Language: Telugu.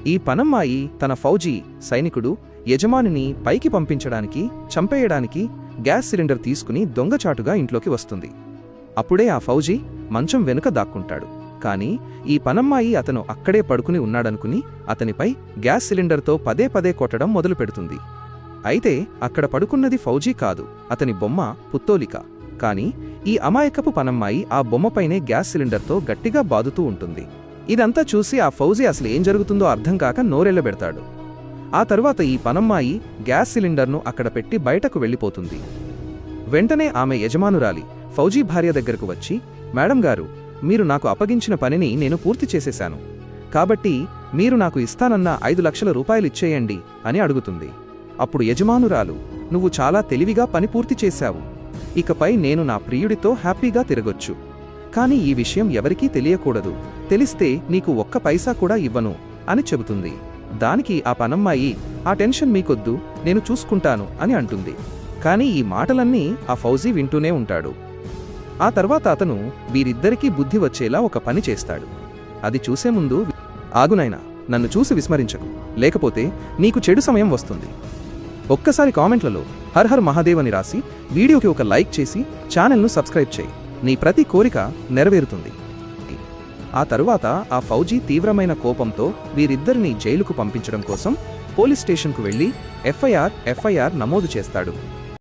ఈ పనమ్మాయి తన ఫౌజీ సైనికుడు యజమానిని పైకి పంపించడానికి చంపేయడానికి గ్యాస్ సిలిండర్ తీసుకుని దొంగచాటుగా ఇంట్లోకి వస్తుంది. అప్పుడే ఆ ఫౌజీ మంచం వెనుక దాక్కుంటాడు. కాని ఈ పనమ్మాయి అతను అక్కడే పడుకుని ఉన్నాడనుకుని అతనిపై గ్యాస్ సిలిండర్తో పదే పదే కొట్టడం మొదలుపెడుతుంది. అయితే అక్కడ పడుకున్నది ఫౌజీ కాదు, అతని బొమ్మ పుత్తోలిక. కాని ఈ అమాయకపు పనమ్మాయి ఆ బొమ్మపైనే గ్యాస్ సిలిండర్తో గట్టిగా బాదుతూ ఉంటుంది. ఇదంతా చూసి ఆ ఫౌజీ అసలు ఏం జరుగుతుందో అర్థం కాక నోరెళ్లబెడతాడు. ఆ తరువాత ఈ పనమ్మాయి గ్యాస్ సిలిండర్ను అక్కడ పెట్టి బయటకు వెళ్ళిపోతుంది. వెంటనే ఆమె యజమానురాలి ఫౌజీ భార్య దగ్గరకు వచ్చి, మేడం గారు, మీరు నాకు అప్పగించిన పనిని నేను పూర్తి చేసేశాను. కాబట్టి మీరు నాకు ఇస్తానన్న 5 లక్షల రూపాయలిచ్చేయండి అని అడుగుతుంది. అప్పుడు యజమానురాలు, నువ్వు చాలా తెలివిగా పని పూర్తి చేశావు. ఇకపై నేను నా ప్రియుడితో హ్యాపీగా తిరగొచ్చు. కాని ఈ విషయం ఎవరికీ తెలియకూడదు. తెలిస్తే నీకు 1 పైసా కూడా ఇవ్వను అని చెబుతుంది. దానికి ఆ పనమ్మాయి, ఆ టెన్షన్ మీకొద్దు, నేను చూసుకుంటాను అని అంటుంది. కాని ఈ మాటలన్నీ ఆ ఫౌజీ వింటూనే ఉంటాడు. ఆ తర్వాత అతను వీరిద్దరికీ బుద్ధి వచ్చేలా ఒక పని చేస్తాడు. అది చూసే ముందు, ఆగునైనా, నన్ను చూసి విస్మరించకు, లేకపోతే నీకు చెడు సమయం వస్తుంది. ఒక్కసారి కామెంట్లలో హర్ హర్ మహాదేవ్ అని రాసి వీడియోకి ఒక లైక్ చేసి ఛానల్ను సబ్స్క్రైబ్ చేయి. నీ ప్రతి కోరిక నెరవేరుతుంది. ఆ తరువాత ఆ ఫౌజీ తీవ్రమైన కోపంతో వీరిద్దరినీ జైలుకు పంపించడం కోసం పోలీస్ స్టేషన్కు వెళ్లి ఎఫ్ఐఆర్ నమోదు చేస్తాడు.